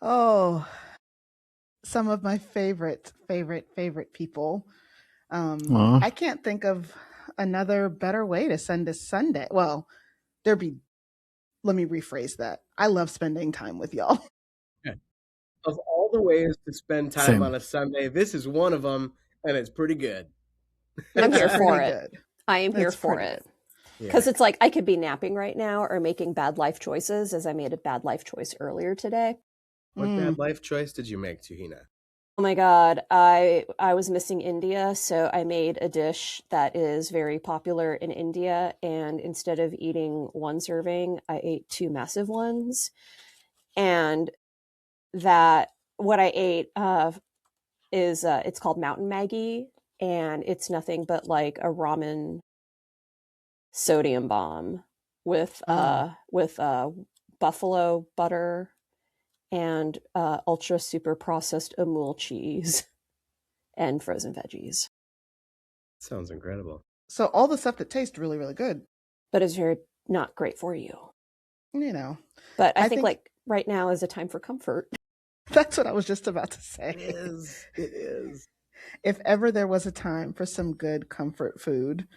Oh, some of my favorite people. Aw. I can't think of another better way to send a Sunday. Well, there be let me rephrase that. I love spending time with y'all. Yeah. Of all the ways to spend time Same. on a Sunday, this is one of them, and it's pretty good. I'm It's here for pretty it. good. I am here It's for pretty it. good. Because Yeah. it's like I could be napping right now or making bad life choices, as I made a bad life choice earlier today. What bad life choice did you make, Tuhina? Oh my God, I was missing India, so I made a dish that is very popular in India, and instead of eating one serving, I ate two massive ones. And that what I ate is it's called Mountain Maggie, and it's nothing but like a ramen sodium bomb with Oh, buffalo butter and ultra super processed Amul cheese and frozen veggies. Sounds incredible. so all the stuff that tastes really, really good. But it's very not great for you. You know, But I I think think like right now is a time for comfort. that's what I was just about to It say. is. It is. If ever there was a time for some good comfort food,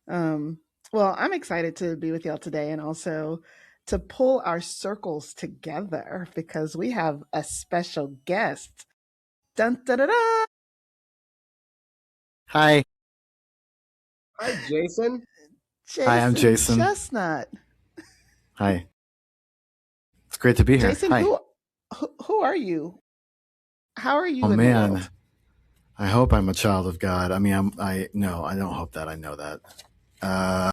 um, well, I'm excited to be with y'all today and also to pull our circles together because we have a special guest. Dun, da, da, da. Hi. Hi, Jason. Hi, I'm Jason Jason. Chesnut. Hi. It's great to be here. Jason, Hi. who are you? How are Oh you in the man. world? I hope I'm a child of God. I mean, no, I don't hope that. I know that.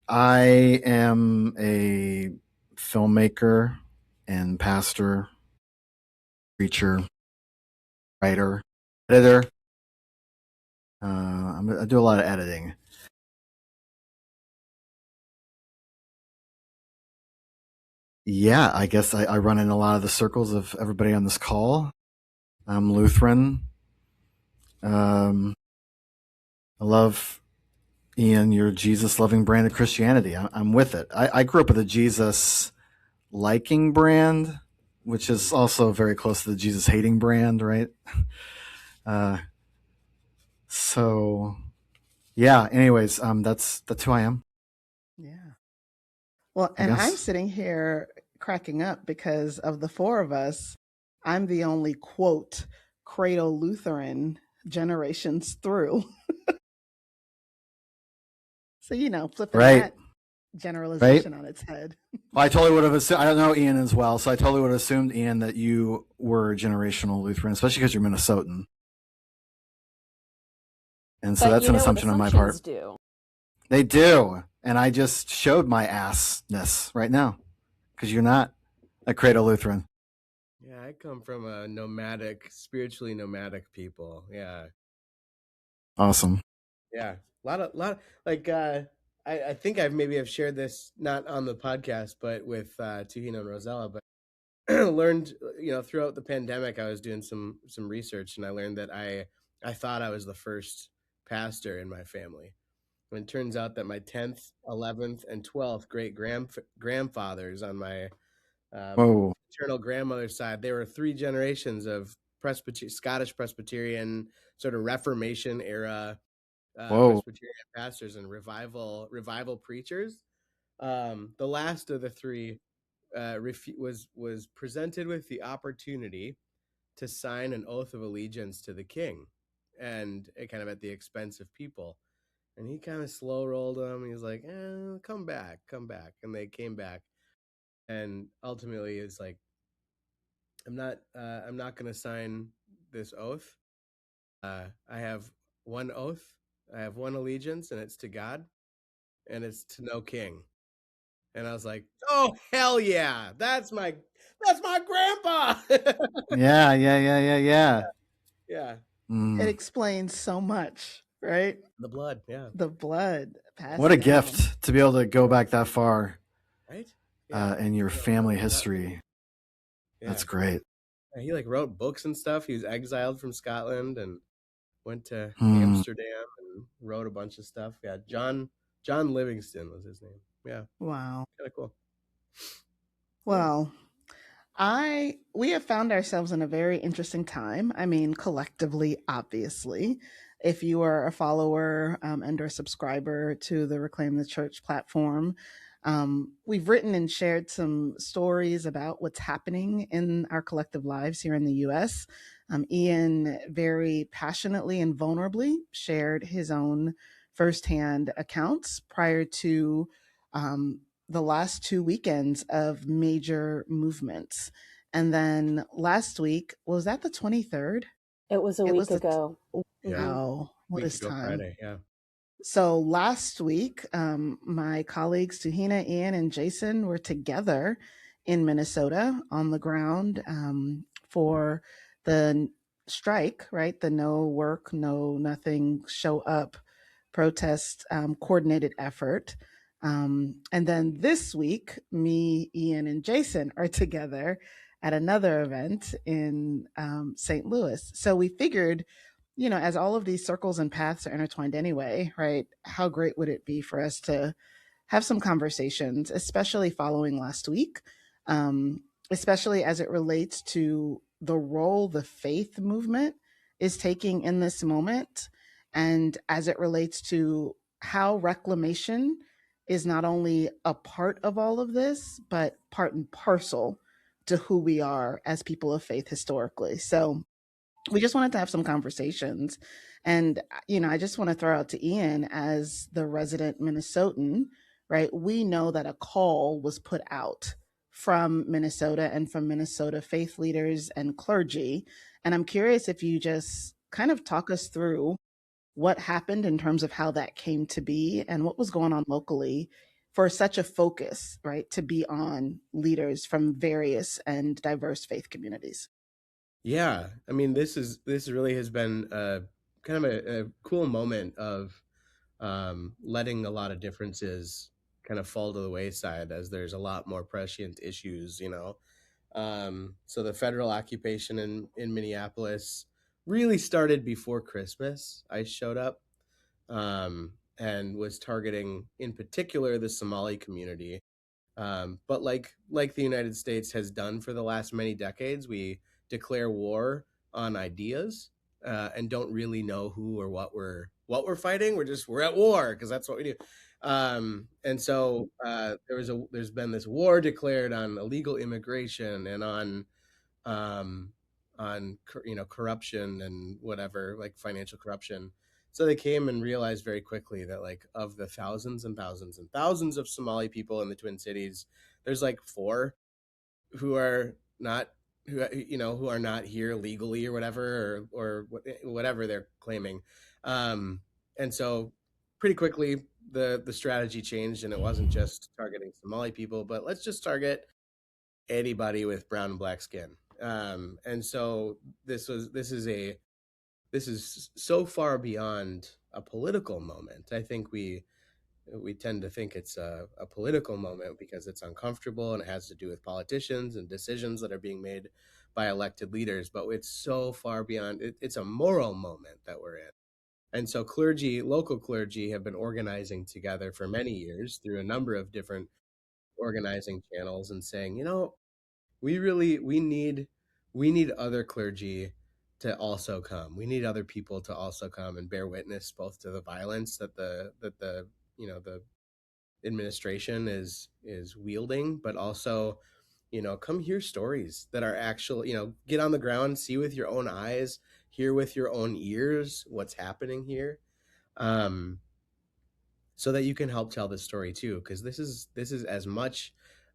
I am a filmmaker and pastor, preacher, writer, editor. I do a lot of editing. Yeah, I guess I run in a lot of the circles of everybody on this call. I'm Lutheran. I love, Ian, your Jesus loving brand of Christianity. I'm with it. I grew up with a Jesus liking brand, which is also very close to the Jesus hating brand, right? Uh, so yeah. Anyways, that's who I am, Yeah. Well, I and I'm guess. sitting here cracking up because of the four of us, I'm the only quote cradle Lutheran generations through. So, flipping Right. that Right. generalization on its head. Well, I totally would have assumed. I don't know Ian as well, so I totally would have assumed, Ian, that you were generational Lutheran, especially because you're Minnesotan, and so But that's you an know what assumption on my assumptions part. do. They do, and I just showed my assness right now because you're not a cradle Lutheran. Yeah, I come from a nomadic, spiritually nomadic people. Yeah. Awesome. Yeah. A lot of like I think I've shared this not on the podcast, but with Tuhina and Rosella, but learned, throughout the pandemic I was doing some research, and I learned that I thought I was the first pastor in my family. And it turns out that my 10th, 11th, and 12th great grandfathers on my Whoa. maternal grandmother's side, they were three generations of Scottish Presbyterian, sort of Reformation era Whoa. Presbyterian pastors and revival preachers. The last of the three was presented with the opportunity to sign an oath of allegiance to the king, and it kind of at the expense of people. And he kind of slow rolled them. He was like, come back, come back. And they came back. And ultimately is like, I'm not going to sign this oath. I have one oath. I have one allegiance, and it's to God, and it's to no king. And I was like, oh, hell yeah. That's my grandpa. Yeah. Yeah. Yeah. Yeah. Yeah. Yeah. It Mm. explains so much, right? The blood. Yeah. The blood What passed a down. gift to be able to go back that far Right. Yeah. in your Yeah. family Not history. Yeah. That's great. Yeah, he like wrote books and stuff. He was exiled from Scotland and went to Hmm. Amsterdam and wrote a bunch of stuff. Yeah. John Livingston was his name. Yeah. Wow. Kind of cool. Yeah. Well, We have found ourselves in a very interesting time. I mean, collectively, obviously. If you are a follower and or subscriber to the Reclaim the Church platform, we've written and shared some stories about what's happening in our collective lives here in the U.S. Ian very passionately and vulnerably shared his own firsthand accounts prior to um, the last 2 weekends of major movements. And then last week, was that the 23rd? It was a It was week the, ago. Hmm. wow, what Week is ago time? Friday, yeah. So last week, my colleagues Tuhina, Ian, and Jason were together in Minnesota on the ground for the strike, right? The no work, no nothing, show up protest coordinated effort. And then this week, me, Ian, and Jason are together at another event in St. Louis. So we figured, as all of these circles and paths are intertwined anyway, right? How great would it be for us to have some conversations, especially following last week, um, especially as it relates to the role the faith movement is taking in this moment, and as it relates to how reclamation is not only a part of all of this, but part and parcel to who we are as people of faith historically. So, we just wanted to have some conversations. And, I just want to throw out to Ian as the resident Minnesotan, right? We know that a call was put out from Minnesota and from Minnesota faith leaders and clergy. And I'm curious if you just kind of talk us through what happened in terms of how that came to be and what was going on locally for such a focus, right, to be on leaders from various and diverse faith communities. Yeah, I mean, this really has been kind of a cool moment of letting a lot of differences kind of fall to the wayside as there's a lot more prescient issues, So the federal occupation in Minneapolis really started before Christmas. I showed up and was targeting, in particular, the Somali community. But like the United States has done for the last many decades, we declare war on ideas and don't really know who or what we're fighting. We're at war because that's what we do. And so there's been this war declared on illegal immigration and um, on corruption and whatever, like financial corruption. So they came and realized very quickly that, like, of the thousands and thousands and thousands of Somali people in the Twin Cities, there's like four who are not who are not here legally or whatever, or whatever they're claiming. Um, and so pretty quickly the strategy changed, and it wasn't just targeting Somali people, but let's just target anybody with brown and black skin. And so this is so far beyond a political moment. I think we tend to think it's a political moment because it's uncomfortable and it has to do with politicians and decisions that are being made by elected leaders. But it's so far beyond. It's a moral moment that we're in. And so local clergy, have been organizing together for many years through a number of different organizing channels and saying, we need other clergy to also come. We need other people to also come and bear witness both to the violence that the administration is wielding, but also, come hear stories that are actual, get on the ground, see with your own eyes, hear with your own ears what's happening here. Um, so that you can help tell this story too, because this is as much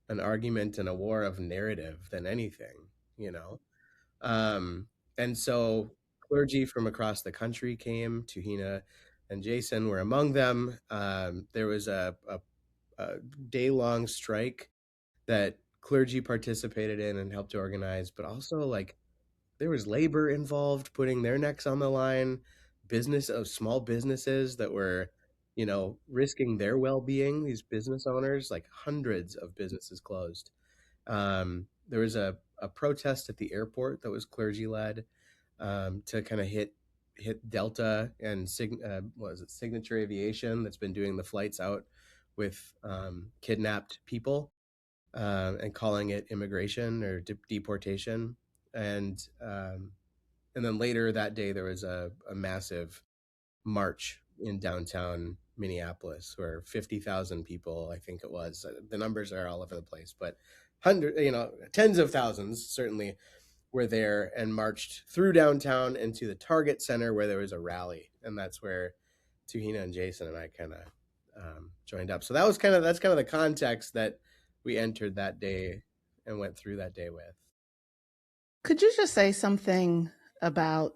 an argument and a war of narrative than anything, you know. Um, and so clergy from across the country came. Tuhina and Jason were among them. There was a day-long strike that clergy participated in and helped to organize, but also, like, there was labor involved putting their necks on the line, business of small businesses that were, risking their well-being, these business owners, like hundreds of businesses closed. There was a protest at the airport that was clergy led, to kind of hit Delta and what is it, Signature Aviation, that's been doing the flights out with kidnapped people. and calling it immigration or deportation. And then later that day, there was a massive march in downtown Minneapolis where 50,000 people, I think it was. The numbers are all over the place, but tens of thousands certainly were there and marched through downtown into the Target Center where there was a rally, and that's where Tuhina and Jason and I kind of joined up. So that's kind of the context that we entered that day and went through that day with. Could you just say something about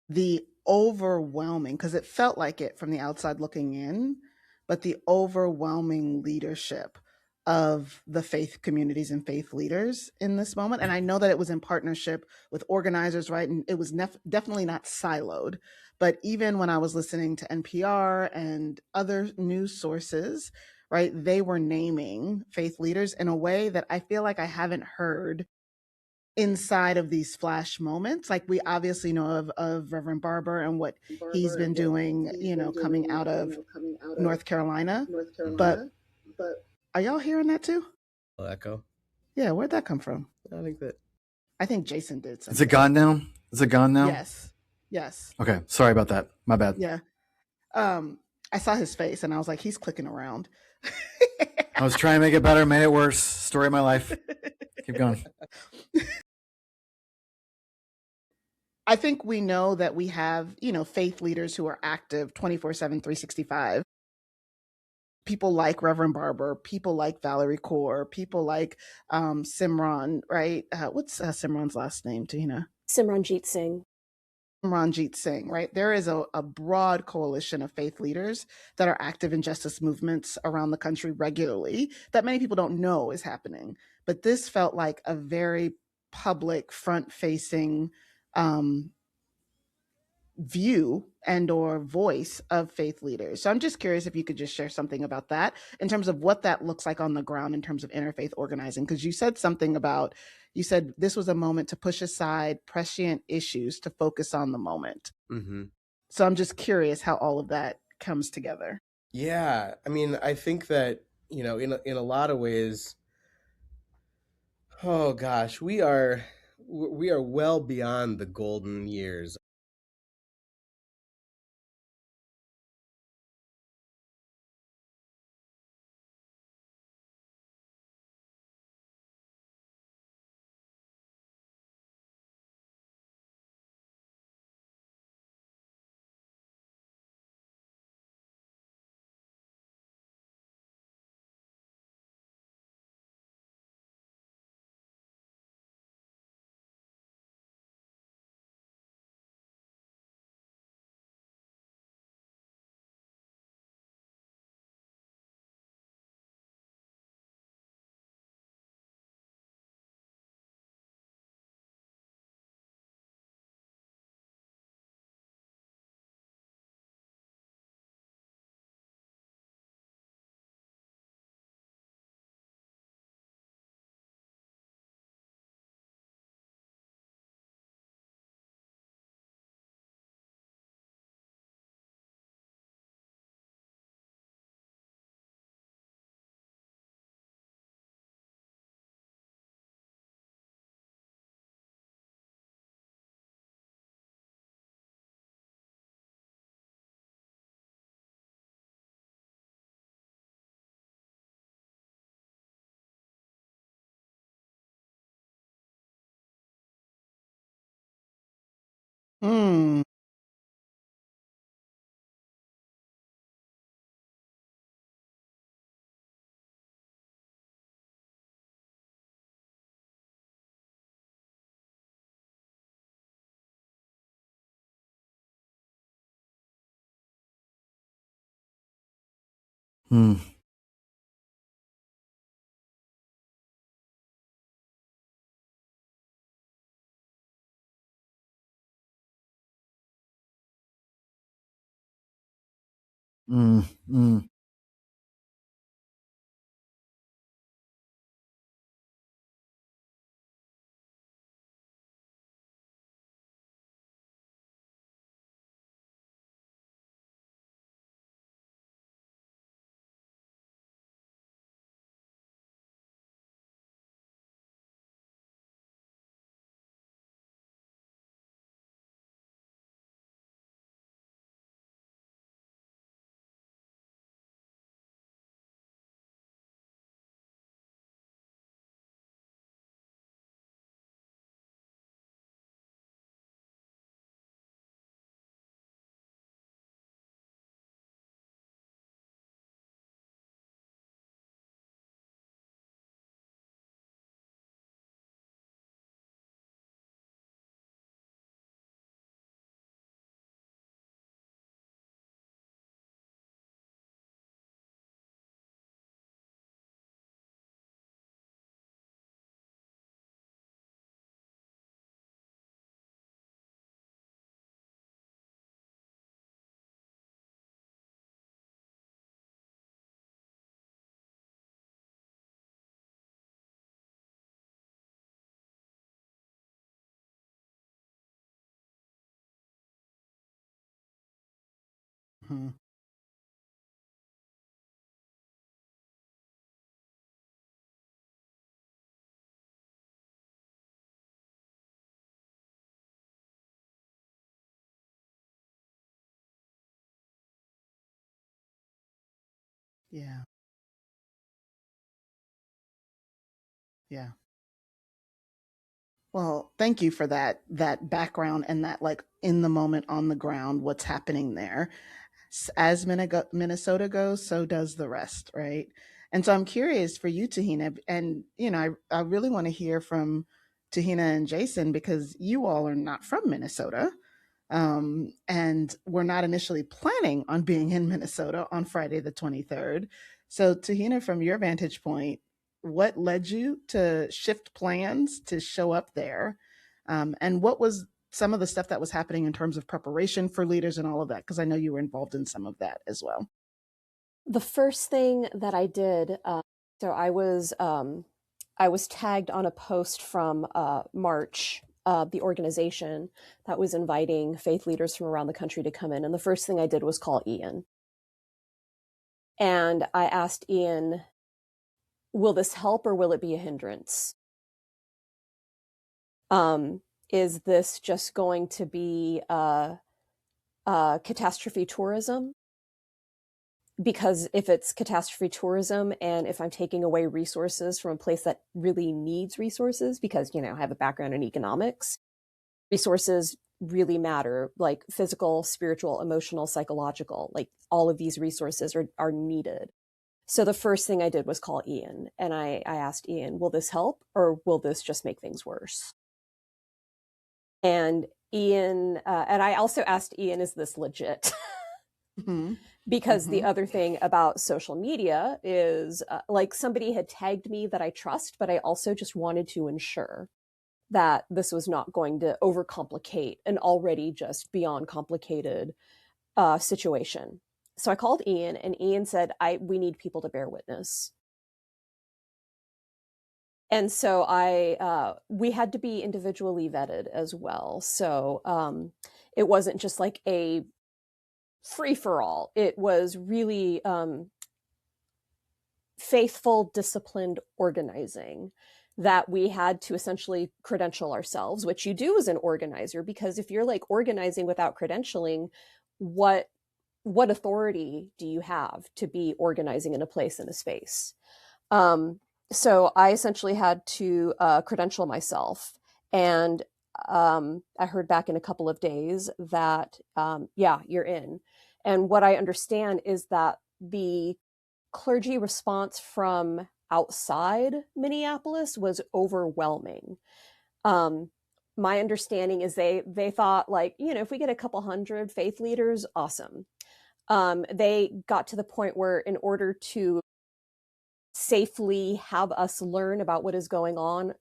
the overwhelming, because it felt like it from the outside looking in, but the overwhelming leadership of the faith communities and faith leaders in this moment? And I know that it was in partnership with organizers, right? And it was definitely not siloed. But even when I was listening to NPR and other news sources, right, they were naming faith leaders in a way that I feel like I haven't heard inside of these flash moments. Like, we obviously know of Reverend Barber and what he's been doing, coming out of North Carolina. But are y'all hearing that too? Echo. Yeah, where'd that come from? I think Jason did something. Is it gone now? Is it gone now? Yes. Okay, sorry about that. My bad. Yeah. I saw his face and I was like, he's clicking around. I was trying to make it better, made it worse. Story of my life. Keep going. I think we know that we have, faith leaders who are active 24/7, 365. People like Reverend Barber, people like Valerie Kaur, people like Simran, right? What's Simran's last name, Tina? Simranjeet Singh. Ranjit Singh, right? There is a broad coalition of faith leaders that are active in justice movements around the country regularly that many people don't know is happening. But this felt like a very public, front-facing view and or voice of faith leaders. So I'm just curious if you could just share something about that in terms of what that looks like on the ground in terms of interfaith organizing. Because you said something about, you said this was a moment to push aside prescient issues to focus on the moment. Mm-hmm. So I'm just curious how all of that comes together. Yeah, I mean, I think that, in a lot of ways, oh gosh, we are well beyond the golden years. Hmm. Hmm. Mm, mm. Mhm. Yeah. Yeah. Well, thank you for that background and that like in the moment on the ground what's happening there. As Minnesota goes, so does the rest, right? And so I'm curious for you, Tahina, and I really want to hear from Tahina and Jason because you all are not from Minnesota. And we're not initially planning on being in Minnesota on Friday the 23rd. So, Tahina, from your vantage point, what led you to shift plans to show up there? And what was some of the stuff that was happening in terms of preparation for leaders and all of that? Because I know you were involved in some of that as well. The first thing that I did, so I was tagged on a post from March, the organization that was inviting faith leaders from around the country to come in. And the first thing I did was call Ian. And I asked Ian, will this help or will it be a hindrance? Is this just going to be catastrophe tourism? Because if it's catastrophe tourism and if I'm taking away resources from a place that really needs resources, because, I have a background in economics, resources really matter, like physical, spiritual, emotional, psychological, like all of these resources are needed. So the first thing I did was call Ian and I asked Ian, will this help or will this just make things worse? And Ian, and I also asked Ian, is this legit? Mm-hmm. Because Mm-hmm. the other thing about social media is like somebody had tagged me that I trust, but I also just wanted to ensure that this was not going to overcomplicate an already just beyond complicated situation. So I called Ian and Ian said, we need people to bear witness. And so we had to be individually vetted as well. So it wasn't just like a free for all. It was really faithful, disciplined organizing that we had to essentially credential ourselves, which you do as an organizer, because if you're like organizing without credentialing, what authority do you have to be organizing in a place, in a space? So I essentially had to credential myself. And I heard back in a couple of days that, yeah, you're in. And what I understand is that the clergy response from outside Minneapolis was overwhelming. My understanding is they thought like, if we get a couple hundred faith leaders, awesome. They got to the point where in order to safely have us learn about what is going on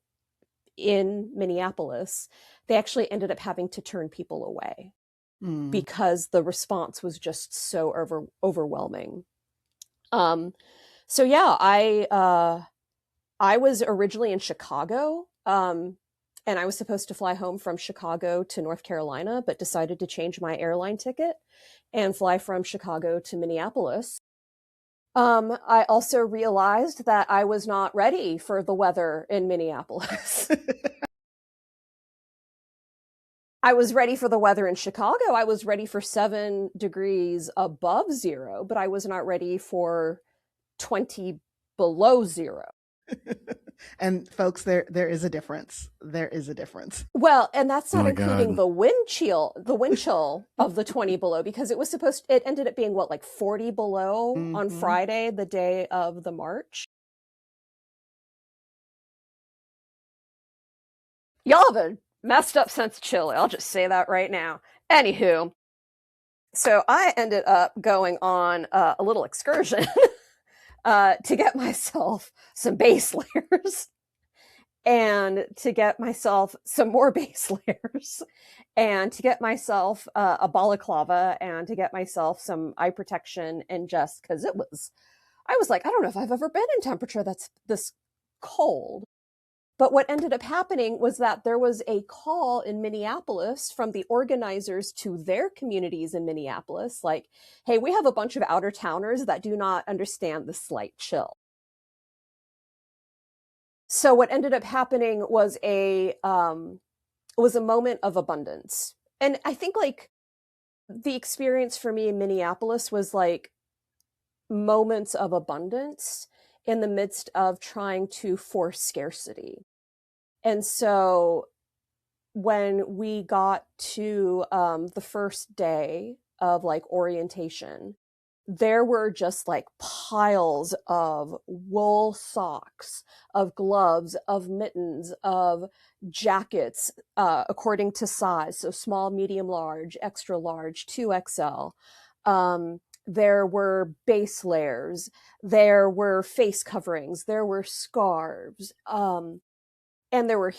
in Minneapolis, they actually ended up having to turn people away because the response was just so overwhelming. So yeah, I was originally in Chicago, and I was supposed to fly home from Chicago to North Carolina, but decided to change my airline ticket and fly from Chicago to Minneapolis. I also realized that I was not ready for the weather in Minneapolis. I was ready for the weather in Chicago. I was ready for 7 degrees above zero, but I was not ready for 20 below zero. And folks, there is a difference. There is a difference. Well, and that's Oh not my including God. the wind chill of the 20 below, because it ended up being what, like 40 below on Friday, the day of the march. Y'all have a messed up sense of chili. I'll just say that right now. Anywho, so I ended up going on a little excursion to get myself some base layers and to get myself some more base layers and to get myself a balaclava and to get myself some eye protection, and just because I was like, I don't know if I've ever been in temperature that's this cold. But what ended up happening was that there was a call in Minneapolis from the organizers to their communities in Minneapolis, like, hey, we have a bunch of outer towners that do not understand the slight chill. So what ended up happening was a moment of abundance. And I think like the experience for me in Minneapolis was like moments of abundance in the midst of trying to force scarcity. And so when we got to the first day of like orientation, there were just like piles of wool socks, of gloves, of mittens, of jackets, according to size. So small, medium, large, extra large, 2XL. There were base layers. There were face coverings. There were scarves. And there were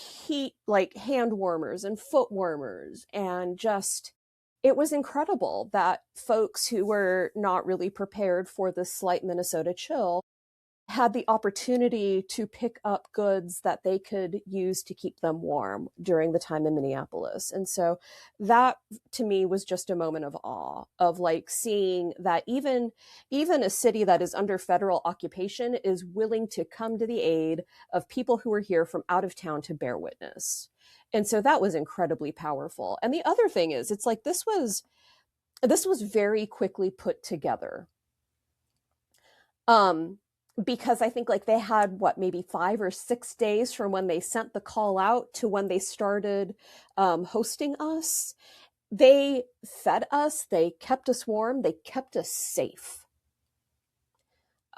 like hand warmers and foot warmers, and just it was incredible that folks who were not really prepared for this slight Minnesota chill had the opportunity to pick up goods that they could use to keep them warm during the time in Minneapolis. And so that to me was just a moment of awe, of like seeing that even a city that is under federal occupation is willing to come to the aid of people who are here from out of town to bear witness. And so that was incredibly powerful. And the other thing is, it's like this was very quickly put together. Because I think like they had maybe 5 or 6 days from when they sent the call out to when they started hosting us. They fed us, they kept us warm, they kept us safe.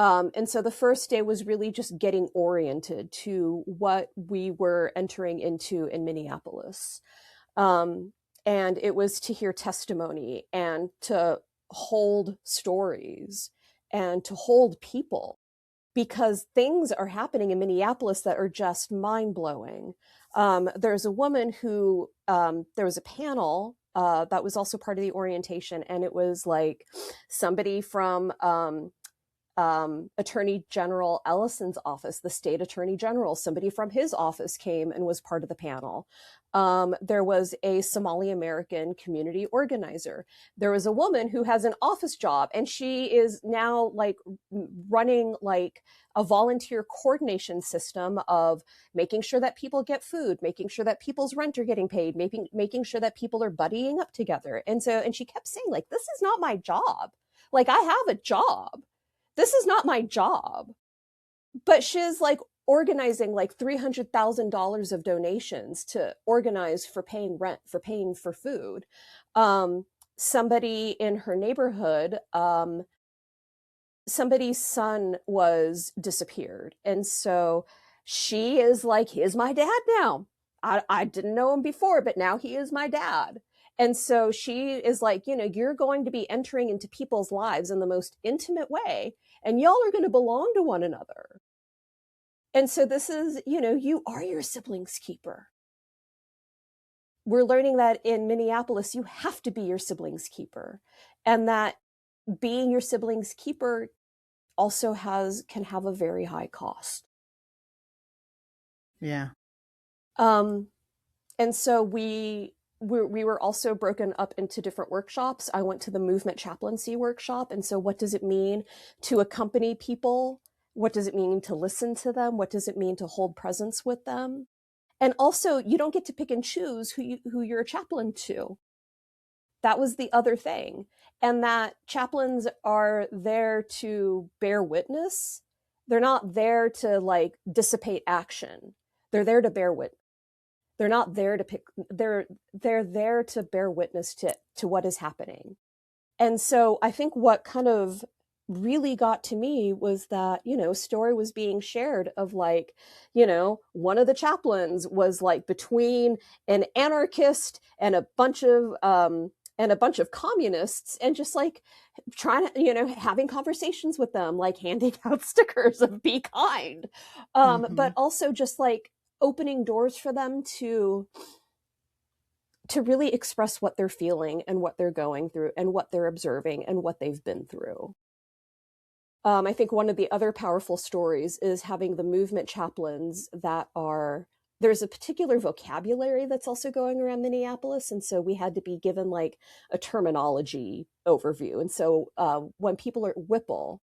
And so the first day was really just getting oriented to what we were entering into in Minneapolis. And it was to hear testimony and to hold stories and to hold people, because things are happening in Minneapolis that are just mind-blowing. There's a woman who, there was a panel that was also part of the orientation, and it was like somebody from Attorney General Ellison's office, the state attorney general, somebody from his office came and was part of the panel. There was a Somali American community organizer. There was a woman who has an office job, and she is now like running like a volunteer coordination system of making sure that people get food, making sure that people's rent are getting paid, making sure that people are buddying up together. And she kept saying like, this is not my job. Like, I have a job. This is not my job. But she's like organizing like $300,000 of donations to organize for paying rent, for paying for food. Somebody in her neighborhood, somebody's son was disappeared. And so she is like, he's my dad now. I didn't know him before, but now he is my dad. And so she is like, you're going to be entering into people's lives in the most intimate way, and y'all are going to belong to one another. And so this is, you are your sibling's keeper. We're learning that in Minneapolis, you have to be your sibling's keeper, and that being your sibling's keeper also can have a very high cost. Yeah. And so we were also broken up into different workshops. I went to the movement chaplaincy workshop. And so what does it mean to accompany people? What does it mean to listen to them? What does it mean to hold presence with them? And also, you don't get to pick and choose who you're a chaplain to. That was the other thing. And that chaplains are there to bear witness. They're not there to like dissipate action. They're there to bear witness. They're not there to pick, they're there to bear witness to what is happening. And so I think what kind of really got to me was that, story was being shared of like, one of the chaplains was like between an anarchist and a bunch of communists, and just like trying to, having conversations with them, like handing out stickers of be kind. But also just like opening doors for them to really express what they're feeling and what they're going through and what they're observing and what they've been through. I think one of the other powerful stories is having the movement chaplains that are, there's a particular vocabulary that's also going around Minneapolis. And so we had to be given like a terminology overview. And so when people are at Whipple,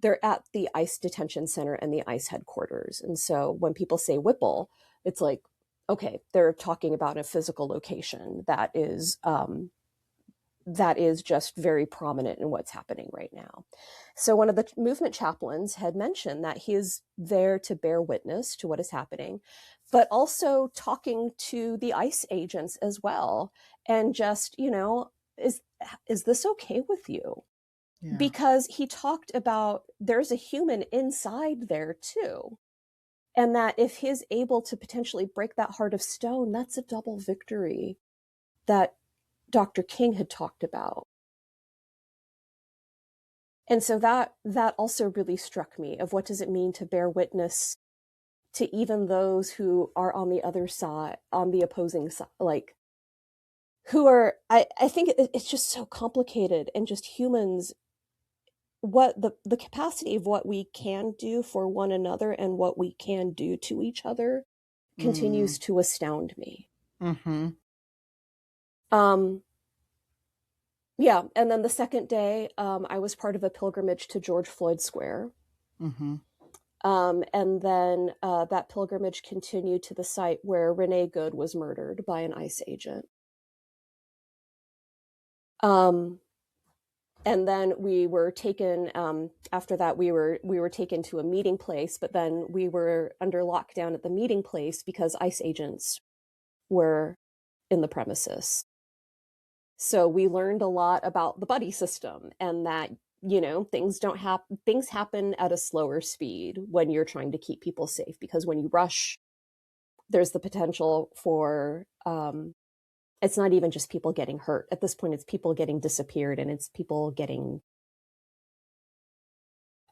they're at the ICE detention center and the ICE headquarters. And so when people say Whipple, it's like, okay, they're talking about a physical location that is just very prominent in what's happening right now. So one of the movement chaplains had mentioned that he is there to bear witness to what is happening, but also talking to the ICE agents as well. And just, is this okay with you? Yeah. Because he talked about there's a human inside there too. And that if he's able to potentially break that heart of stone, that's a double victory that Dr. King had talked about. And so that also really struck me of what does it mean to bear witness to even those who are on the other side, on the opposing side, like who are, I think it's just so complicated, and just humans, what the capacity of what we can do for one another and what we can do to each other continues to astound me. Mm-hmm. Yeah, and then the second day, I was part of a pilgrimage to George Floyd Square. Mm-hmm. And then that pilgrimage continued to the site where Renee Good was murdered by an ICE agent. And then we were taken, after that, we were taken to a meeting place, but then we were under lockdown at the meeting place because ICE agents were in the premises. So we learned a lot about the buddy system, and that, things happen at a slower speed when you're trying to keep people safe, because when you rush, there's the potential for, it's not even just people getting hurt. At this point, it's people getting disappeared, and it's people getting,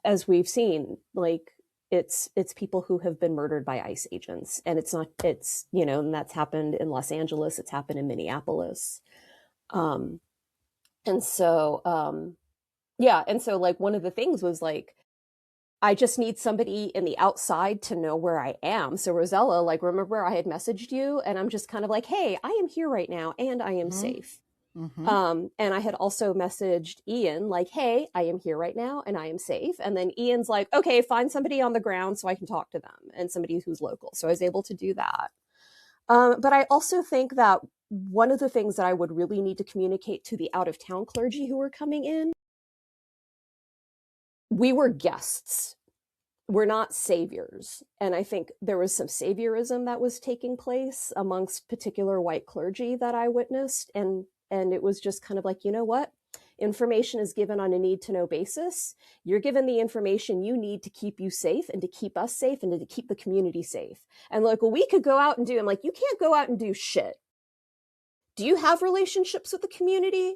as we've seen, like it's people who have been murdered by ICE agents. And and that's happened in Los Angeles. It's happened in Minneapolis. And so like one of the things was like, I just need somebody in the outside to know where I am. So Rosella, like, remember I had messaged you, and I'm just kind of like, hey, I am here right now and I am safe. Mm-hmm. And I had also messaged Ian like, hey, I am here right now and I am safe. And then Ian's like, okay, find somebody on the ground so I can talk to them, and somebody who's local. So I was able to do that. But I also think that one of the things that I would really need to communicate to the out-of-town clergy who were coming in, we were guests. We're not saviors. And I think there was some saviorism that was taking place amongst particular white clergy that I witnessed. And it was just kind of like, you know what? Information is given on a need-to-know basis. You're given the information you need to keep you safe and to keep us safe and to keep the community safe. And like, well, we could go out and do, I'm like, you can't go out and do shit. Do you have relationships with the community?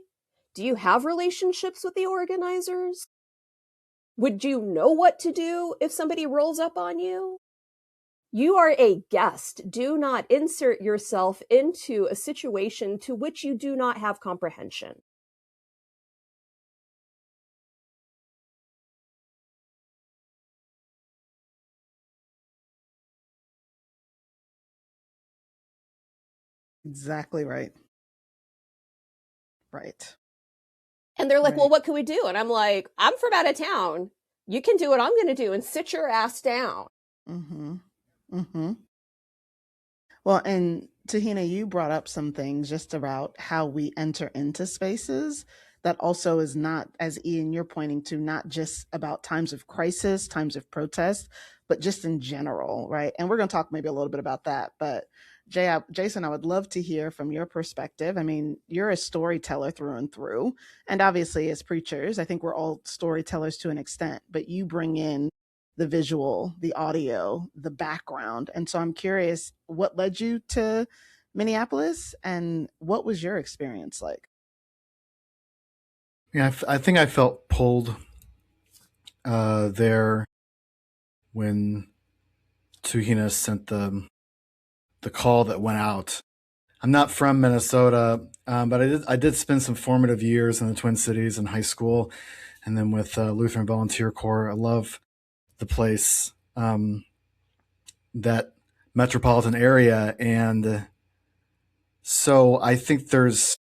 Do you have relationships with the organizers? Would you know what to do if somebody rolls up on you? You are a guest. Do not insert yourself into a situation to which you do not have comprehension. Exactly right. Right. And they're like, Right. well, what can we do? And I'm like, I'm from out of town. You can do what I'm going to do and sit your ass down. Mm-hmm. Mm-hmm. Well, and Tahina, you brought up some things just about how we enter into spaces that also is not, as Ian, you're pointing to, not just about times of crisis, times of protest, but just in general, right? And we're going to talk maybe a little bit about that. But Jason, I would love to hear from your perspective. I mean, you're a storyteller through and through. And obviously, as preachers, I think we're all storytellers to an extent, but you bring in the visual, the audio, the background. And so I'm curious, what led you to Minneapolis and what was your experience like? Yeah, I think I felt pulled there when Tuhina sent the call that went out. I'm not from Minnesota, but I did spend some formative years in the Twin Cities in high school, and then with Lutheran Volunteer Corps. I love the place, that metropolitan area. And so I think that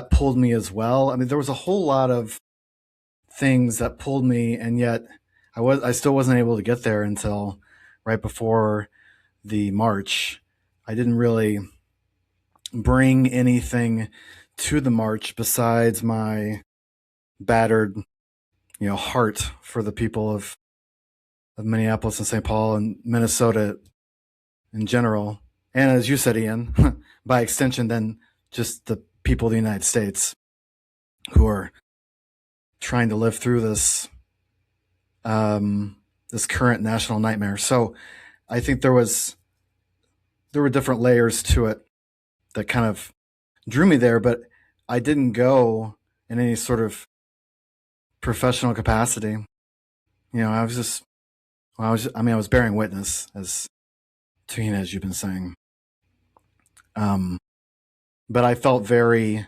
pulled me as well. I mean, there was a whole lot of things that pulled me, and yet I still wasn't able to get there until right before the march. I didn't really bring anything to the march besides my battered, heart for the people of Minneapolis and St. Paul and Minnesota in general. And as you said, Ian, by extension, then just the people of the United States who are trying to live through this this current national nightmare. So I think there were different layers to it that kind of drew me there, but I didn't go in any sort of professional capacity. I was bearing witness, as Tahina, as you've been saying. But I felt it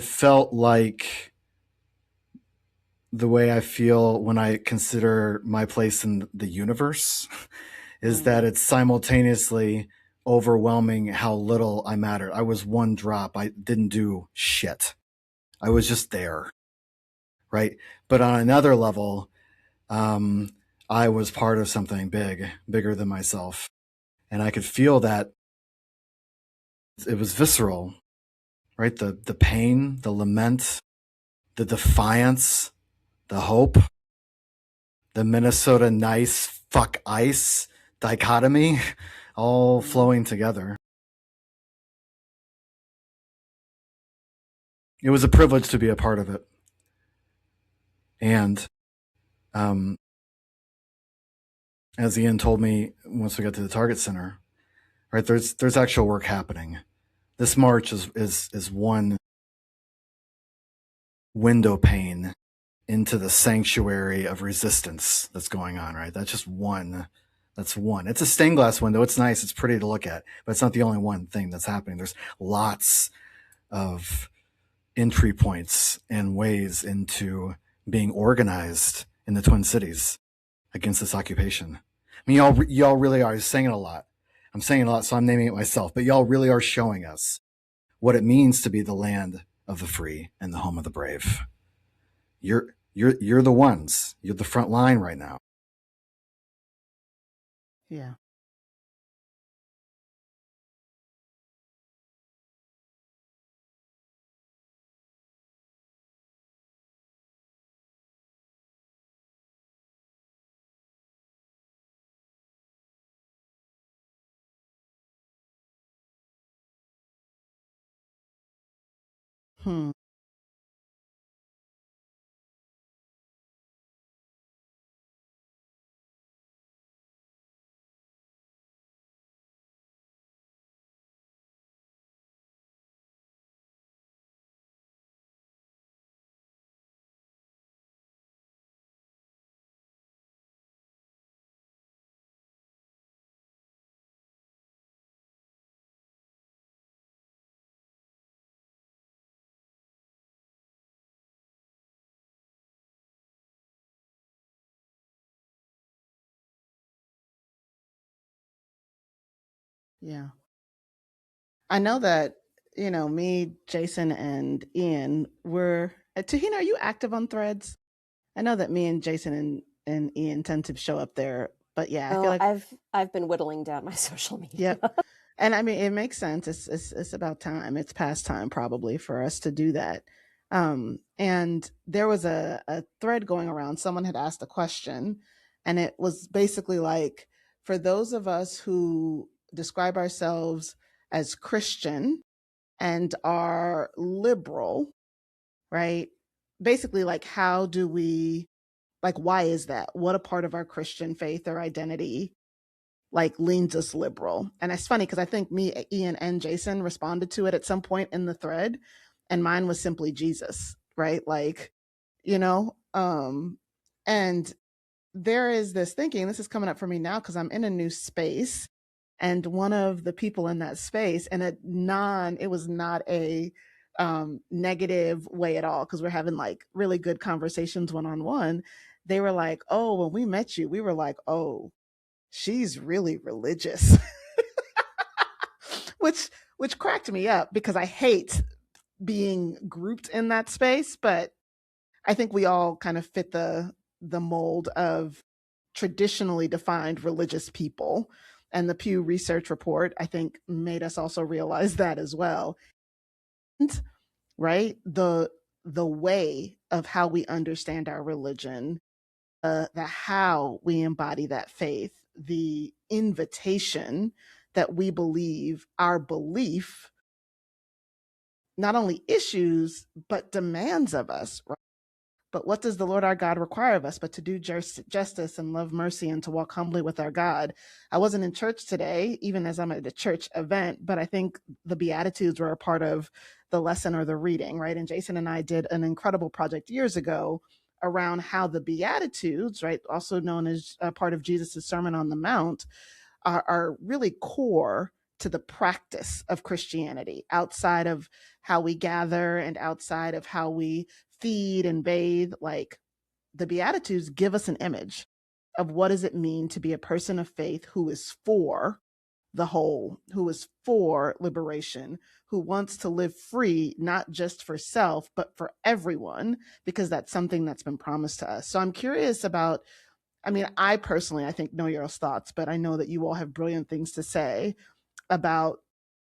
felt like the way I feel when I consider my place in the universe is that it's simultaneously overwhelming how little I mattered. I was one drop. I didn't do shit. I was just there. Right. But on another level, I was part of something bigger than myself. And I could feel that it was visceral, right? The pain, the lament, the defiance, the hope, the Minnesota nice fuck ice dichotomy, all flowing together. It was a privilege to be a part of it. And as Ian told me once we got to the Target Center, right, there's actual work happening. This march is one window pane into the sanctuary of resistance that's going on, right? That's just one. That's one. It's a stained glass window. It's nice. It's pretty to look at, but it's not the only one thing that's happening. There's lots of entry points and ways into being organized in the Twin Cities against this occupation. I mean, y'all really are saying it a lot. I'm saying it a lot, so I'm naming it myself, but y'all really are showing us what it means to be the land of the free and the home of the brave. You're the ones. You're the front line right now. Yeah. Hmm. Yeah. I know that, me, Jason, and Ian were. Tahina, are you active on Threads? I know that me and Jason and Ian tend to show up there, but yeah, I feel like I've been whittling down my social media. Yep. And I mean, it makes sense. It's about time. It's past time probably for us to do that. And there was a thread going around. Someone had asked a question, and it was basically like, for those of us who describe ourselves as Christian and are liberal, right? Basically, like, how do we, like, why is that? What a part of our Christian faith or identity like leans us liberal? And it's funny because I think me, Ian, and Jason responded to it at some point in the thread, and mine was simply Jesus, right? Like, you know, and there is this thinking, this is coming up for me now because I'm in a new space. And one of the people in that space, and it was not a negative way at all, because we're having like really good conversations one on one. They were like, "Oh, when we met you, we were like, oh, she's really religious," which which cracked me up because I hate being grouped in that space, but I think we all kind of fit the mold of traditionally defined religious people. And the Pew Research report, I think, made us also realize that as well. And, right? The way of how we understand our religion, the how we embody that faith, the invitation that we believe our belief not only issues but demands of us. But what does the Lord our God require of us but to do justice and love mercy and to walk humbly with our God? I wasn't in church today, even as I'm at a church event, but I think the Beatitudes were a part of the lesson or the reading, right? And Jason and I did an incredible project years ago around how the Beatitudes, right, also known as a part of Jesus' Sermon on the Mount, are really core to the practice of Christianity outside of how we gather and outside of how we feed and bathe. Like, the Beatitudes give us an image of what does it mean to be a person of faith who is for the whole, who is for liberation, who wants to live free, not just for self, but for everyone, because that's something that's been promised to us. So I'm curious about, I mean, I personally, I think, know your thoughts, but I know that you all have brilliant things to say about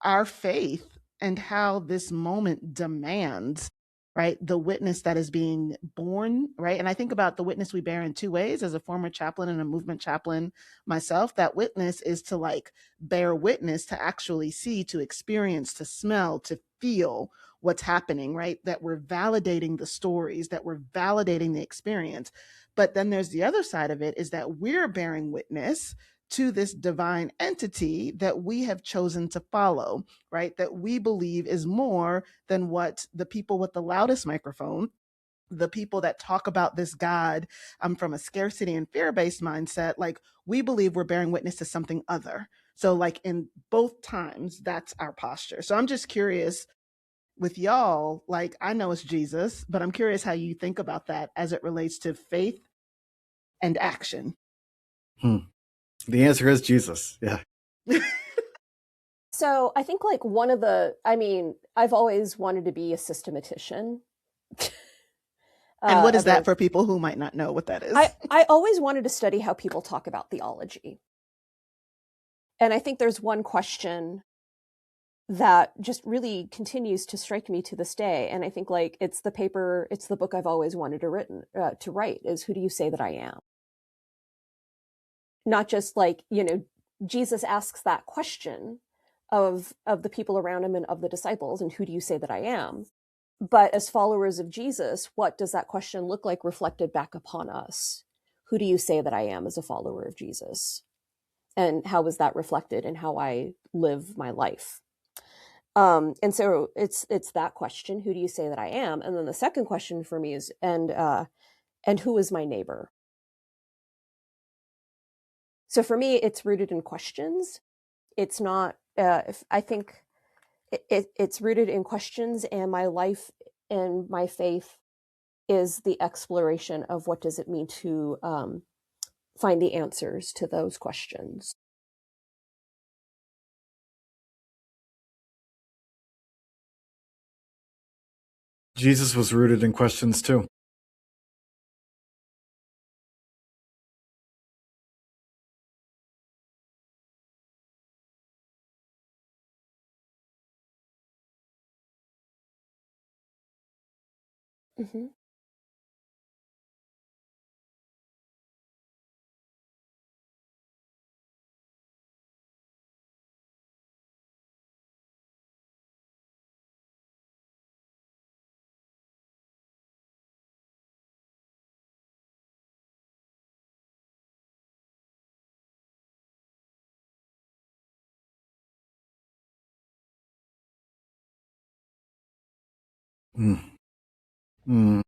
our faith and how this moment demands, right, the witness that is being born, right? And I think about the witness we bear in two ways. As a former chaplain and a movement chaplain myself, that witness is to like bear witness, to actually see, to experience, to smell, to feel what's happening, right? That we're validating the stories, that we're validating the experience. But then there's the other side of it, is that we're bearing witness to this divine entity that we have chosen to follow, right? That we believe is more than what the people with the loudest microphone, the people that talk about this God from a scarcity and fear based mindset, like, we believe we're bearing witness to something other. So, like, in both times, that's our posture. So, I'm just curious with y'all, like, I know it's Jesus, but I'm curious how you think about that as it relates to faith and action. The answer is Jesus. Yeah. So I think like one of the, I mean, I've always wanted to be a systematician. And what is that for people who might not know what that is? I always wanted to study how people talk about theology. And I think there's one question that just really continues to strike me to this day. And I think like it's the book I've always wanted to write, is who do you say that I am? Not just like, Jesus asks that question of the people around him and of the disciples, and who do you say that I am? But as followers of Jesus, what does that question look like reflected back upon us? Who do you say that I am as a follower of Jesus? And how is that reflected in how I live my life? And so it's that question, who do you say that I am? And then the second question for me is, and who is my neighbor? So for me, it's rooted in questions. It's not, I think it's rooted in questions, and my life and my faith is the exploration of what does it mean to find the answers to those questions. Jesus was rooted in questions too. Mm-hmm. Mm. Mm.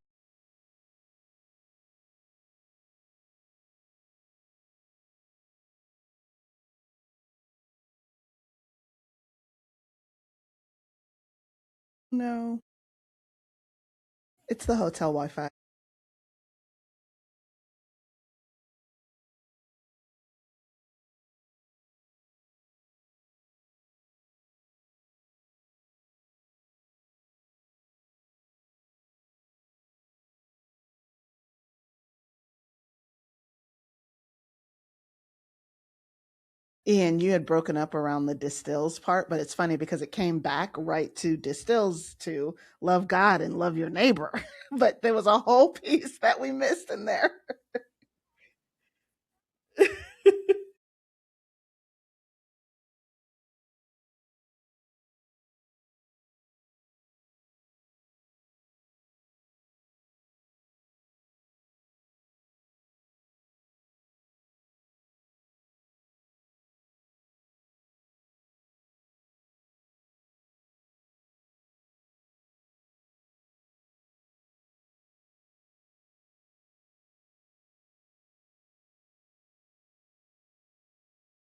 No. It's the hotel Wi-Fi. Ian, you had broken up around the distills part, but it's funny because it came back right to distills to love God and love your neighbor. But there was a whole piece that we missed in there.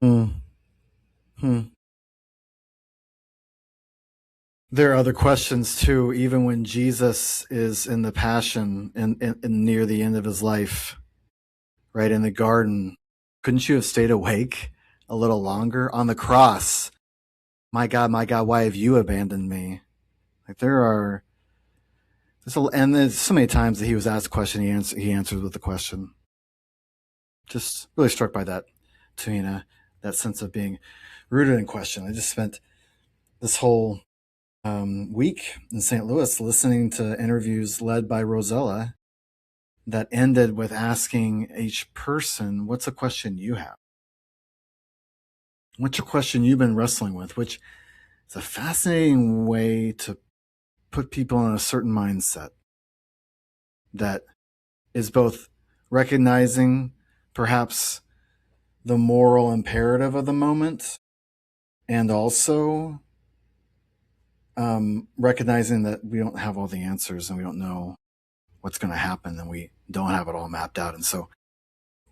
Hmm. Hmm. There are other questions too, even when Jesus is in the passion and near the end of his life, right in the garden. Couldn't you have stayed awake a little longer on the cross? My God, why have you abandoned me? Like and there's so many times that he was asked a question, he answered with a question. Just really struck by that, Tamina, that sense of being rooted in question. I just spent this whole week in St. Louis listening to interviews led by Rosella that ended with asking each person, what's a question you have? What's a question you've been wrestling with? Which is a fascinating way to put people in a certain mindset that is both recognizing perhaps the moral imperative of the moment and also recognizing that we don't have all the answers and we don't know what's going to happen and we don't have it all mapped out. And so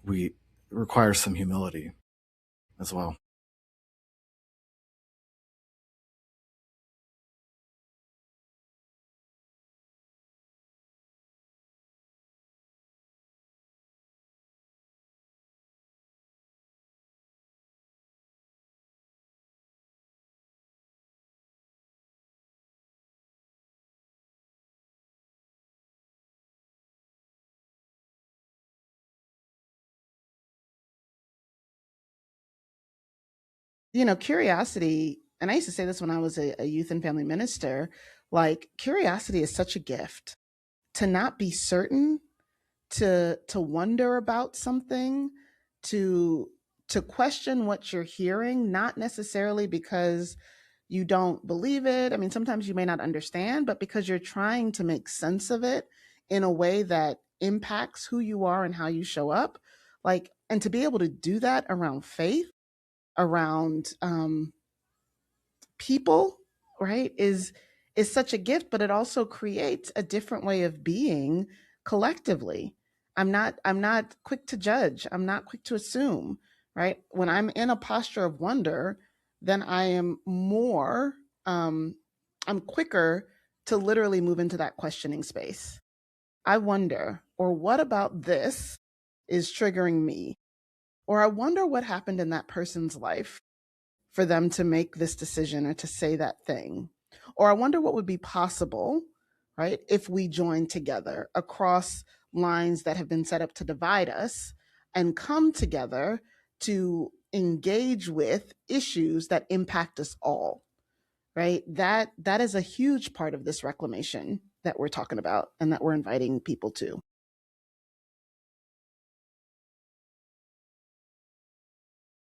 we require some humility as well. Curiosity, and I used to say this when I was a youth and family minister, like curiosity is such a gift. To not be certain, to wonder about something, to to question what you're hearing, not necessarily because you don't believe it. I mean, sometimes you may not understand, but because you're trying to make sense of it in a way that impacts who you are and how you show up. Like, and to be able to do that around faith, around people, right, is such a gift, but it also creates a different way of being collectively. I'm not quick to judge. I'm not quick to assume, right? When I'm in a posture of wonder, then I am more I'm quicker to literally move into that questioning space. I wonder, or what about this is triggering me? Or I wonder what happened in that person's life for them to make this decision or to say that thing. Or I wonder what would be possible, right, if we join together across lines that have been set up to divide us and come together to engage with issues that impact us all, right? That is a huge part of this reclamation that we're talking about and that we're inviting people to.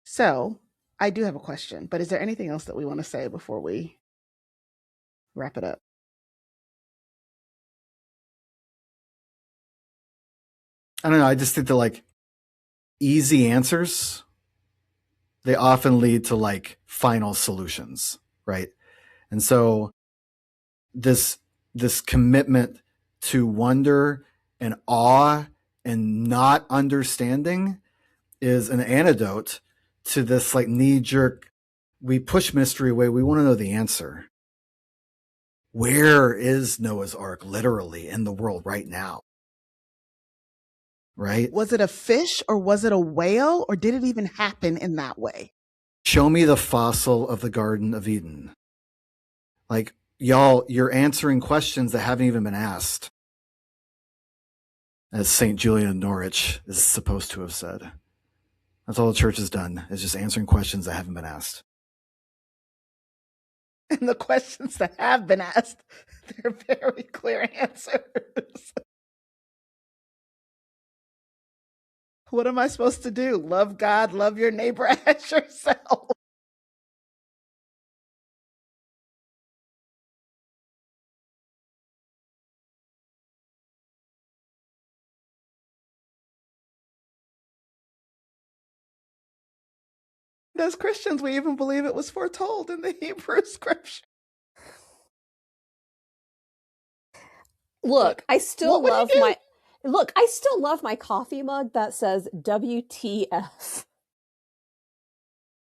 So, I do have a question, but is there anything else that we want to say before we wrap it up? I don't know. I just think that like easy answers, they often lead to like final solutions, right? And so this this commitment to wonder and awe and not understanding is an antidote to this like knee jerk, we push mystery away, we want to know the answer. Where is Noah's Ark literally in the world right now? Right? Was it a fish or was it a whale, or did it even happen in that way? Show me the fossil of the Garden of Eden. Like, y'all, you're answering questions that haven't even been asked. As St. Julian of Norwich is supposed to have said. That's all the church has done, is just answering questions that haven't been asked. And the questions that have been asked, they're very clear answers. What am I supposed to do? Love God, love your neighbor as yourself. As Christians, we even believe it was foretold in the Hebrew scripture. Look, I still what would you do? I still love my coffee mug that says WTF.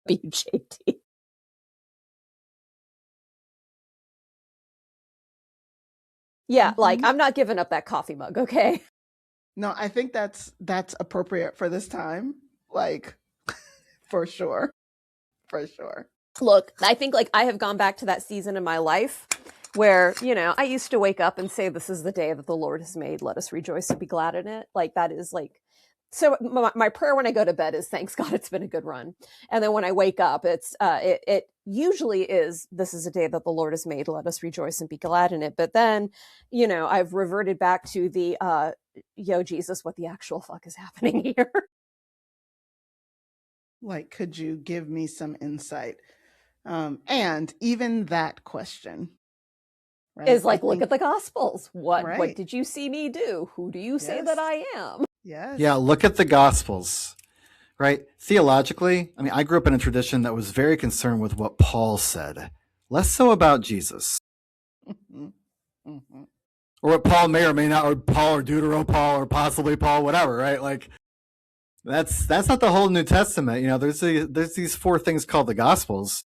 WJT. Yeah, like I'm not giving up that coffee mug, okay? No, I think that's appropriate for this time. Like, for sure. For sure. Look, I think like I have gone back to that season in my life where, you know, I used to wake up and say, this is the day that the Lord has made. Let us rejoice and be glad in it. Like that is like, so my prayer when I go to bed is thanks God it's been a good run. And then when I wake up, it usually is, this is a day that the Lord has made. Let us rejoice and be glad in it. But then, you know, I've reverted back to the, yo, Jesus, what the actual fuck is happening here? Like, could you give me some insight? And even that question, right? Is like, look at the Gospels. What did you see me do? Who do you say that I am? Yes. Yeah, look at the Gospels, right? Theologically, I mean, I grew up in a tradition that was very concerned with what Paul said, less so about Jesus. Or what Paul may or may not, or Paul or Deutero Paul or possibly Paul, whatever, right? Like, that's not the whole New Testament. You know, there's these 4 things called the Gospels.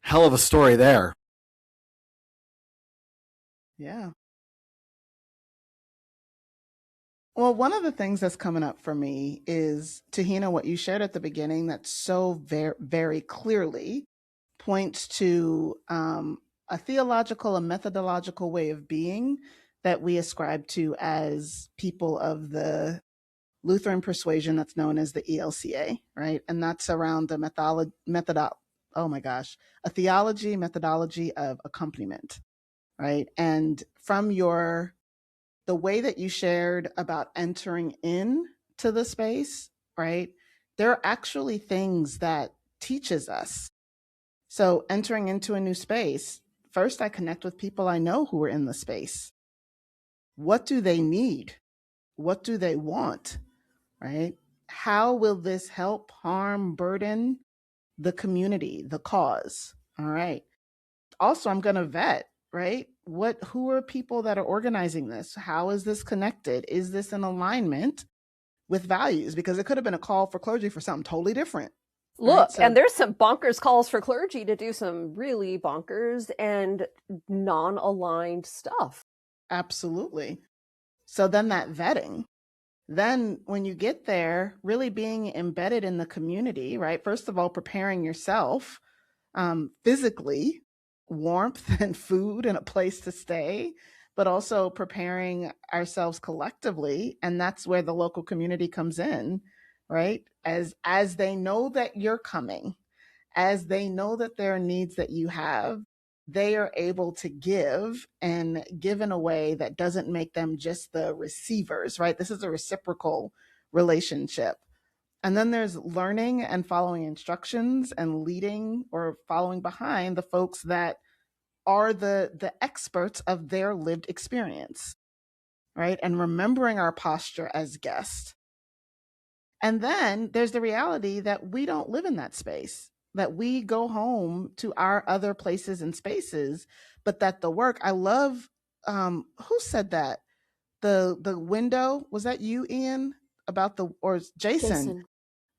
Hell of a story there. Yeah. Well, one of the things that's coming up for me is, Tahina, what you shared at the beginning that so very, very clearly points to a theological and methodological way of being that we ascribe to as people of the Lutheran persuasion that's known as the ELCA, right? And that's around the a theology methodology of accompaniment, right? And from the way that you shared about entering in to the space, right? There are actually things that teaches us. So entering into a new space, first I connect with people I know who are in the space. What do they need? What do they want? Right? How will this help, harm, burden the community, the cause? All right. Also, I'm going to vet, right? Who are people that are organizing this? How is this connected? Is this in alignment with values? Because it could have been a call for clergy for something totally different. Look, right? So, and there's some bonkers calls for clergy to do some really bonkers and non-aligned stuff. Absolutely. So then that vetting, then when you get there, really being embedded in the community, right? First of all, preparing yourself physically, warmth and food and a place to stay, but also preparing ourselves collectively. And that's where the local community comes in, right? As they know that you're coming, as they know that there are needs that you have, they are able to give and give in a way that doesn't make them just the receivers, right? This is a reciprocal relationship. And then there's learning and following instructions and leading or following behind the folks that are the experts of their lived experience, right? And remembering our posture as guests. And then there's the reality that we don't live in that space, that we go home to our other places and spaces, but that the work, I love, who said that? The window, was that you, Ian? Or Jason.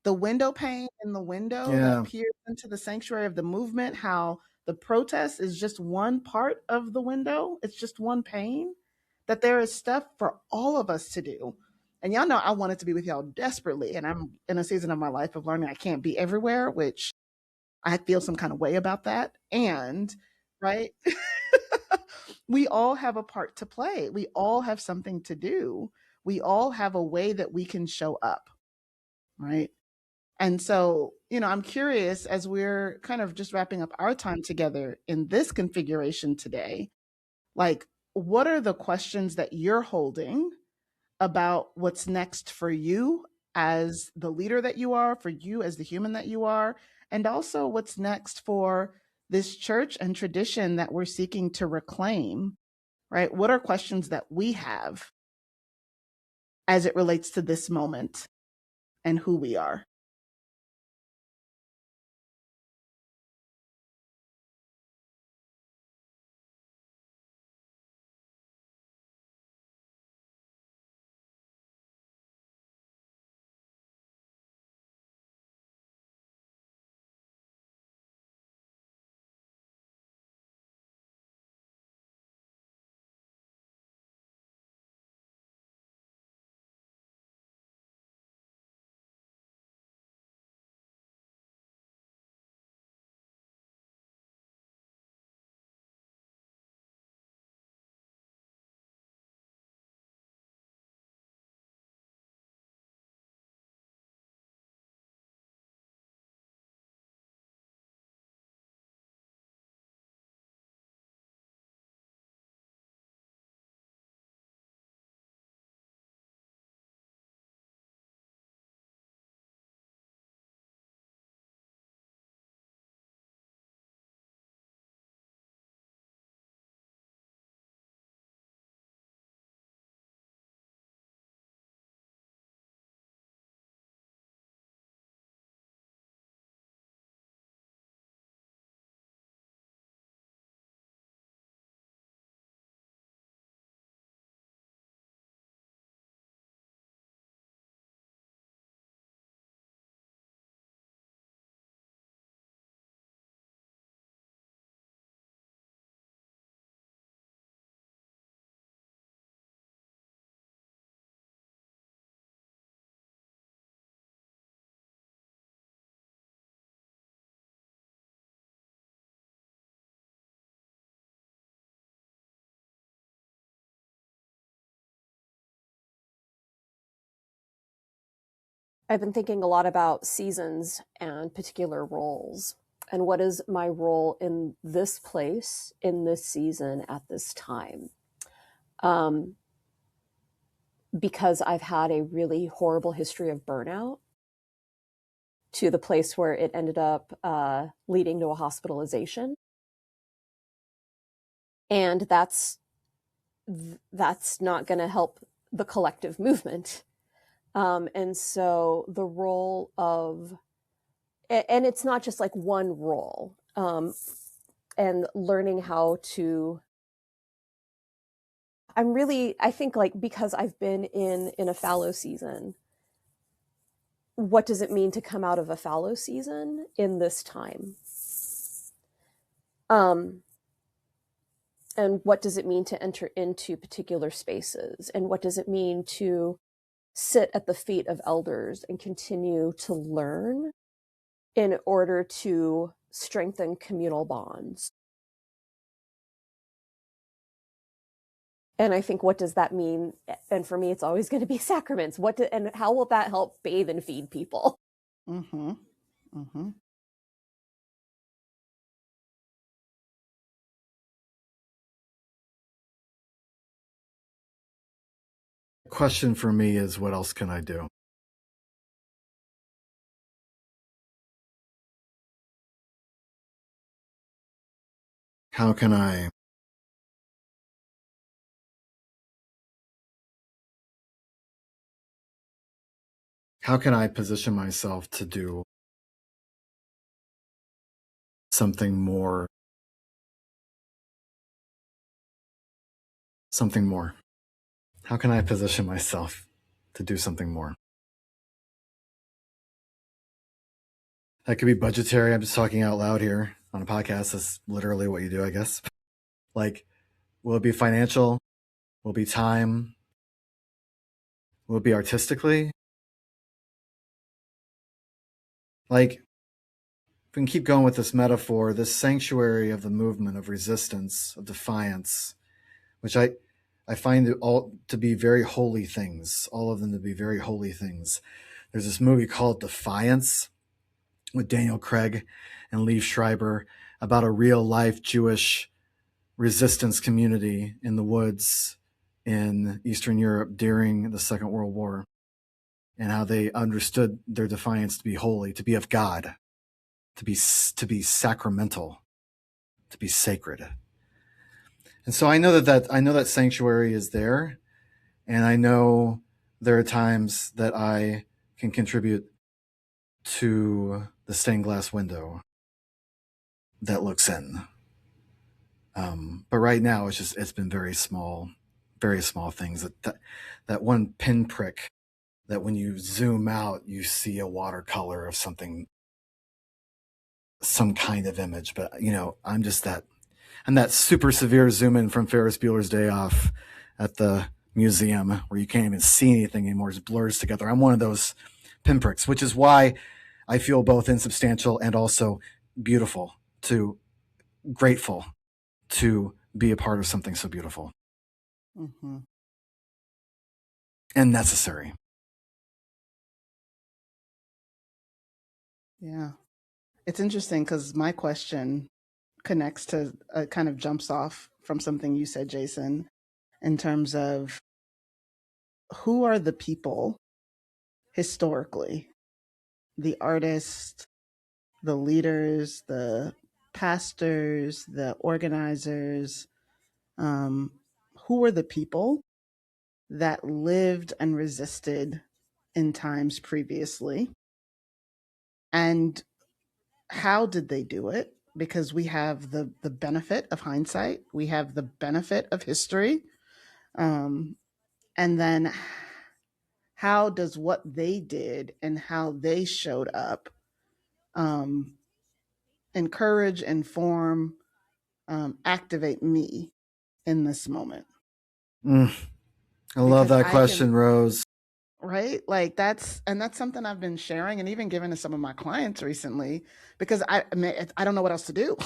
The window pane in the window that peers into the sanctuary of the movement, how the protest is just one part of the window, it's just one pane, that there is stuff for all of us to do. And y'all know I wanted to be with y'all desperately. And I'm in a season of my life of learning I can't be everywhere, which I feel some kind of way about that. And, right, we all have a part to play. We all have something to do. We all have a way that we can show up, right? And so, I'm curious as we're kind of just wrapping up our time together in this configuration today, like, what are the questions that you're holding about what's next for you as the leader that you are, for you as the human that you are, and also what's next for this church and tradition that we're seeking to reclaim, right? What are questions that we have as it relates to this moment and who we are? I've been thinking a lot about seasons and particular roles. And what is my role in this place, in this season, at this time? Because I've had a really horrible history of burnout to the place where it ended up leading to a hospitalization. And that's not going to help the collective movement. And so the role of, and it's not just like one role, and learning how to, I think like, because I've been in a fallow season, what does it mean to come out of a fallow season in this time? And what does it mean to enter into particular spaces? And what does it mean to sit at the feet of elders and continue to learn in order to strengthen communal bonds? And I think, what does that mean? And for me, it's always going to be sacraments. And how will that help bathe and feed people? Mm-hmm. Mm-hmm. The question for me is, what else can I do? How can I position myself to do something more? How can I position myself to do something more? That could be budgetary. I'm just talking out loud here. on a podcast. That's literally what you do, I guess. Like, will it be financial? Will it be time? Will it be artistically? Like, if we can keep going with this metaphor, this sanctuary of the movement of resistance, of defiance, which I find it all to be very holy things, all of them to be very holy things. There's this movie called Defiance with Daniel Craig and Liev Schreiber about a real life Jewish resistance community in the woods in Eastern Europe during the Second World War, and how they understood their defiance to be holy, to be of God, to be sacramental, to be sacred. And so I know that sanctuary is there, and I know there are times that I can contribute to the stained glass window that looks in. But right now it's been very small things. That one pinprick that when you zoom out, you see a watercolor of something, some kind of image. But I'm that super severe zoom in from Ferris Bueller's Day Off at the museum where you can't even see anything anymore. It blurs together. I'm one of those pinpricks, which is why I feel both insubstantial and also grateful to be a part of something so beautiful Mm-hmm. and necessary. Yeah. It's interesting because my question connects to, kind of jumps off from something you said, Jason, in terms of who are the people historically, the artists, the leaders, the pastors, the organizers, um, who were the people that lived and resisted in times previously? And how did they do it? Because we have the benefit of hindsight, we have the benefit of history. Um, and then how does what they did and how they showed up um, encourage, inform, activate me in this moment? I love Because that I can, question, Rose. right? Like that's something I've been sharing and even giving to some of my clients recently because I mean, I don't know what else to do.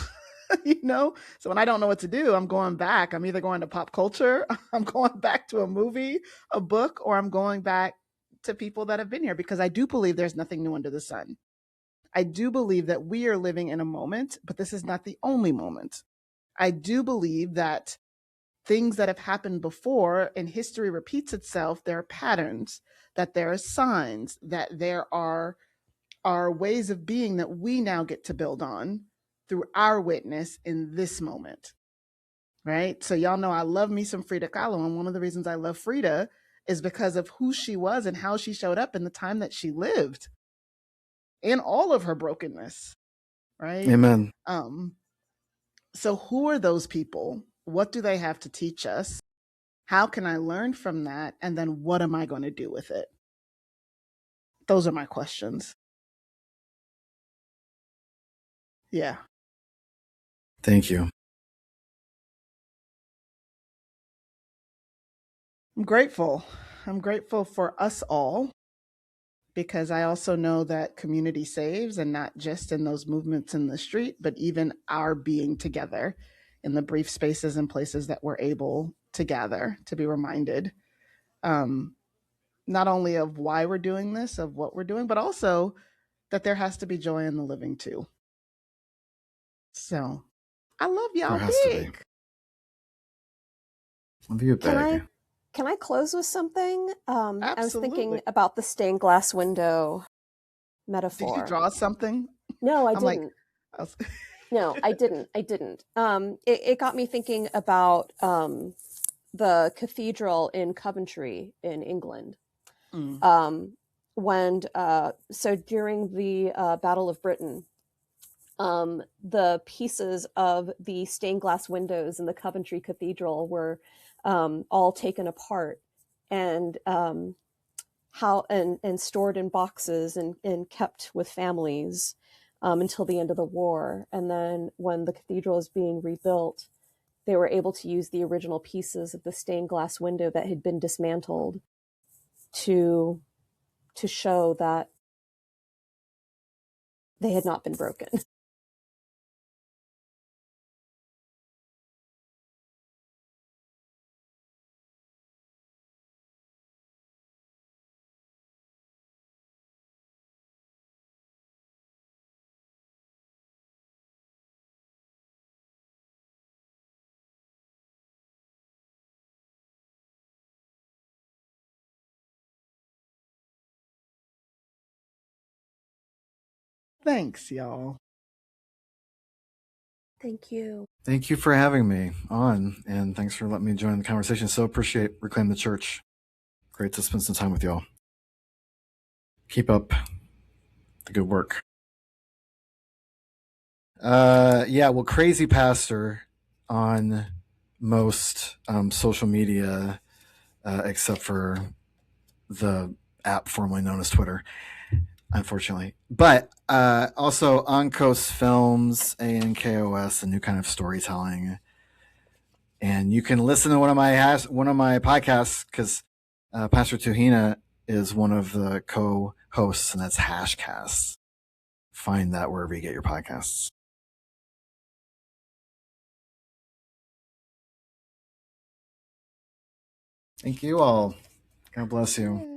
So when I don't know what to do, I'm going back. I'm either going to pop culture, I'm going back to a movie, a book, or I'm going back to people that have been here because I do believe there's nothing new under the sun. I do believe that we are living in a moment, but this is not the only moment. I do believe that things that have happened before and history repeats itself, there are patterns, that there are signs, that there are ways of being that we now get to build on through our witness in this moment. Right. So y'all know I love me some Frida Kahlo. And one of the reasons I love Frida is because of who she was and how she showed up in the time that she lived in all of her brokenness. Right. Amen. So who are those people? What do they have to teach us? How can I learn from that? And then what am I going to do with it? Those are my questions. Yeah. Thank you. I'm grateful. I'm grateful for us all because I also know that community saves, and not just in those movements in the street, but even our being together in the brief spaces and places that we're able to gather to be reminded, um, not only of why we're doing this, of what we're doing, but also that there has to be joy in the living too. So I love There y'all has to be. big. Love you, Can big. I close with something? I was thinking Absolutely. about the stained glass window Did you metaphor. draw something? No, I I'm like, didn't. I was, No, I didn't. I didn't. It got me thinking about the cathedral in Coventry in England. mm, When so during the Battle of Britain, the pieces of the stained glass windows in the Coventry Cathedral were all taken apart and how and stored in boxes and kept with families. until the end of the war. And then when the cathedral is being rebuilt, they were able to use the original pieces of the stained glass window that had been dismantled to show that they had not been broken. Thanks, y'all. Thank you. Thank you for having me on, and thanks for letting me join the conversation. So appreciate Reclaim the Church. Great to spend some time with y'all. Keep up the good work. Well, Crazy Pastor on most social media, except for the app formerly known as Twitter, unfortunately. But also Onkos Films, ANKOS, a new kind of storytelling. And you can listen to one of my podcasts because Pastor Tuhina is one of the co-hosts, and that's Hashcast. Find that wherever you get your podcasts. Thank you all. God bless you.